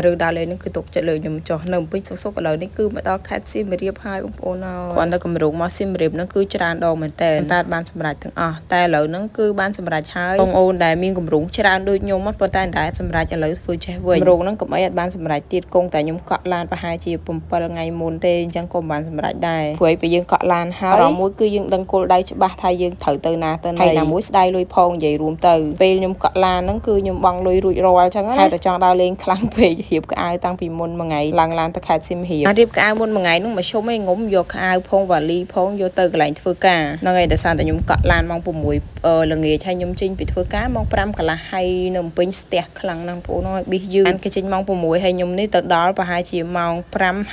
រឿងដើរលេងនឹងគឺទុកចិត្តលើខ្ញុំចុះនៅពេញសុកឥឡូវនេះគឺមកដល់ខេត្តសៀមរាបហើយបងប្អូនគ្រាន់តែកម្រងមកសៀមរាបនឹងគឺច្រើនដងមែនតើបានសម្រេចទាំងអស់តែឥឡូវហ្នឹងគឺបានសម្រេចហើយបងអូនដែលមានកម្រងច្រើនដូចខ្ញុំប៉ុន្តែតែសម្រេចឥឡូវធ្វើចេះវិញកម្រងហ្នឹងកុំអីអត់បានសម្រេចទៀតគង់តែខ្ញុំកក់ឡានប្រហែលជា7ថ្ងៃមុនទេអញ្ចឹងក៏មិនបានសម្រេចដែរព្រោះពេលយើងកក់ឡានហើយរមួយគឺយើងដឹងគោលដៅច្បាស់ថាយើងត្រូវទៅណាទៅណីហើយណាមួយស្ដាយលុយផងនិយាយរួមទៅពេលខ្ញុំកក់ឡានហ្នឹងគឺខ្ញុំបង់លុយរួចរាល់អញ្ចឹងហើយតែចង់ដើរលេងខ្លាំងពេករៀបក្អៅតាំងពីមុនមួយថ្ងៃឡើងឡានទៅខេត្តសៀមរាបរៀបក្អៅមុនមួយថ្ងៃហ្នឹងមកឈុំឯងងុំយកក្អៅផងវ៉ាលីផងយកទៅកន្លែងធ្វើការហ្នឹងហើយដោយសារតែខ្ញុំកក់ឡានម៉ោង6ល្ងាចហើយខ្ញុំចេញពីធ្វើការម៉ោង5កន្លះហើយនៅភ្នំពេញស្ទះខ្លាំងណាស់បងប្អូនហើយប៊ីសយឺតគេចេញម៉ោង6ហើយខ្ញុំនេះទៅដល់ប្រហែលជាម៉ោង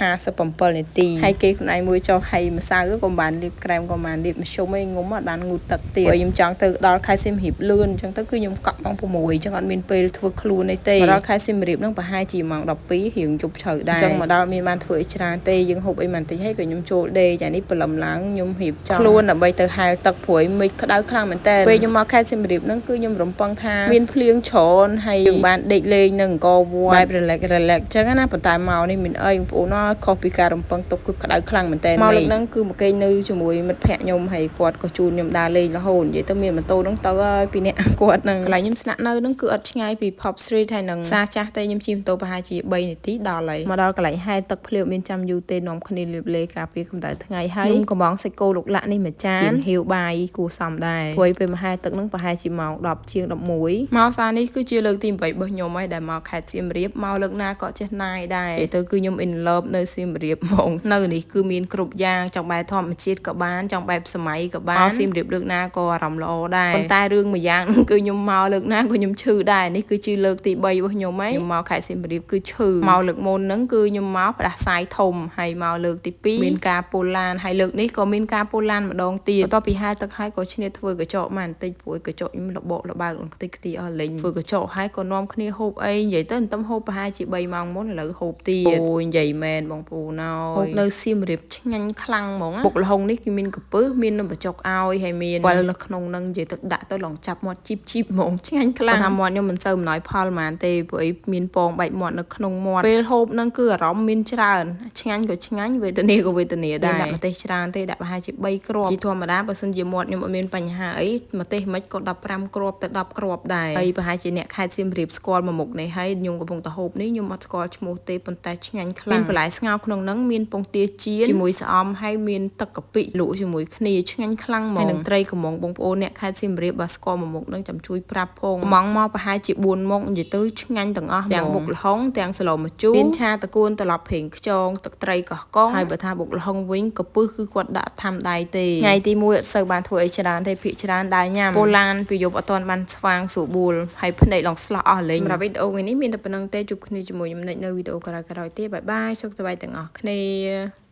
5:57នាទីហើយគេខ្លួនឯងមួយចុះហើយម្សៅក៏បានលាបក្រែមក៏បានលាបមធ្យមឯងងុំអត់បានងូតទឹកទៀតខ្ញុំចង់ទៅដល់ខេត្តសៀមរាបលឿនអញ្ចឹងទៅគឺខ្ញុំកក់ម៉ោង6អញ្ចឹងអត់មានពេលធ្វើខ្លួនទេមកដល់ខេត្តសៀមរាបនឹងប្រហែលជាម៉ោង12រៀងជប់ជ្រៅដែរអញ្ចឹងមកដល់មានបានធ្វើអីច្រើនទេយើងហូបអីបន្តិចហើយក៏ខ្ញុំចូលដេកចានេះព្រលឹមឡើងខ្ញុំរៀបចំខ្លួនដើម្បីទៅហែលទឹកព្រួយមេឃក្តៅខ្លាំងមែនតើពេលខ្ញុំមកខេត្តសៀមរាបនឹងគឺខ្ញុំរំពឹងថាមានភ្លៀងច្រើនហើយយើងបានដេកលេងនៅអង្គរវត្តបែប relax អញ្ចឹងណាប៉ុន្តែមកនេះមានអីបងប្អូនខុសពីការរំពឹងទុកគឺក្តៅខ្លាំងមែនតើមកលើកហ្នឹងគឺមកគេនៅជាមួយមិត្តភ័ក្ដិខ្ញុំហើយគាត់ក៏ជូនខ្ញុំដើរលេងរហូតនិយាយទៅមានម៉ូតូហ្នឹងទៅហើយពីអ្នកគាត់ហ្នឹងកន្លែងខ្ញុំស្នាក់នៅហ្នឹងគឺអត់ឆ្ងាយពី Pop Street ហើយនឹងសាចាស់ទេខ្ញុំជិះម៉ូតូប្រហែលជា3នាទីដល់ហើយមកដល់កន្លែងហែលទឹកភ្លៀងមានចាំយូរទេនាំគ្នាលាបលេការពារកម្ដៅថ្ងៃហើយខ្ញុំកំងសាច់គោលោកលាក់នេះមួយចានហៀវបាយគួសមដែរព្រោះពេលមកហែលទឹកហ្នឹងប្រហែលជាម៉ោង10ជាង11មកសារនេះគឺជាលើកទី8របស់ខ្ញុំហើយដែលមកខេត្តសៀមរាបមកលើកណាក៏ចេះណាយដែរទៅគឺខ្ញុំ in love នៅសៀមរាបហ្មងនៅនេះគឺមានគ្រប់យ៉ាងចង់បែបធម្មជាតិក៏បានចង់បែបសម័យក៏បានសៀមរាបលើកណាក៏អារម្មណ៍ល្អដែរប៉ុន្តែរឿងមួយយ៉ាងគឺខ្ញុំមកលើកណាក៏ខ្ញុំឈឺដែរនេះគឺជាលើកទី3របស់ខ្ញុំហីខ្ញុំមកខេត្តសៀមរាបគឺឈឺមកលើកមុនហ្នឹងគឺខ្ញុំមកផ្ដាសាយធំហើយមកលើកទី2មានការពូឡានហើយលើកនេះក៏មានការពូឡានម្ដងទៀតបន្ទាប់ពីហែលទឹកហើយក៏ឈ្នះធ្វើកញ្ចក់មកបន្តិចព្រោះកញ្ចក់ខ្ញុំលបើកខ្ទេចខ្ទីអស់លេងធ្វើកញ្ចក់ហើយក៏នាំគ្នាហូបអីនិយាយទៅទៅហូបប្រហែលជា3ម៉ោងមុនឥឡូវហូបទៀតអូយនិយាយមែនបងប្អូនហូបនៅសៀមរាបឆ្ងាញ់ខ្លាំងហ្មងបុកល្ហុងនេះគឺមានកពឹសមាននំបញ្ចុកឲ្យហើយមានវល់នៅក្នុងហ្នឹងនិយាយទៅដាក់ទៅឡងចាប់មាត់ជីបហ្មងឆ្ងាញ់ខ្លាំងថាមាត់ខ្ញុំមិនសូវអំណោយផលហ្មងទេព្រោះអីមានពងបែកមាត់នៅក្នុងមាត់ពេលហូបហ្នឹងគឺអារម្មណ៍មានច្រើនឆ្ងាញ់ក៏ឆ្ងាញ់វេទនាក៏វេទនាដែរដាក់ម្ទេសច្រើនទេដាក់ប្រហែលជា3គ្រាប់ជាធម្មតាបើសិនជាមាត់ខ្ញុំអត់មានបញ្ហាអីម្ទេសមិនក៏15គ្រាប់ទៅ10គ្រាប់ដែរហើយប្រហែលជាអ្នកខេត្តសៀមរាបស្គាល់មួយមុខនេះហើយខ្ញុំកំពុងតែហូបនេះខ្ញុំអត់ស្គាល់ឈ្មោះទេប៉ុន្តែឆ្ងាញ់ខ្លាំងមានបន្លែស្ងោរក្នុងហ្នឹងមានពងទាចៀនជាមួយស្អំហើយមានទឹកកាពិលក់ជាមួយគ្នាឆ្ងាញ់ខ្លាំងហ្មងហើយនឹងត្រីកំងបងប្អូនអ្នកខេត្តសៀមរាបបើស្គាល់មួយមុខហ្នឹងចាំជួយប្រាប់ផងម៉ងមកប្រហែលជា4មុខនិយាយទៅឆ្ងាញ់ទាំងអស់ទាំងបុកល្ហុងទាំងសឡូម្ជូរមានឆាតកួនត្រឡប់ប្រេងខ្យងទឹកត្រីកោះកងហើយបើថាបុកល្ហុងវិញក៏ពឹសគឺគាត់ដាក់ថាំដៃទេថ្ងៃទី1អត់សូវបានធ្វើអីច្រើនទេភាគច្រើនដើរញ៉ាំពូឡានពីយប់អត់ទាន់បានស្វាងស្រួលបួលហើយភ្នែកឡងស្លោះអស់លេងសម្រាប់វីដេអូថ្ងៃនេះមានតែប៉ុណ្្នឹងទេជួបគ្នាជាមួយខ្ញុំនៅវីដេអូក្រោយៗទៀតបាយបាយសុខសប្បាយទាំងអស់គ្នា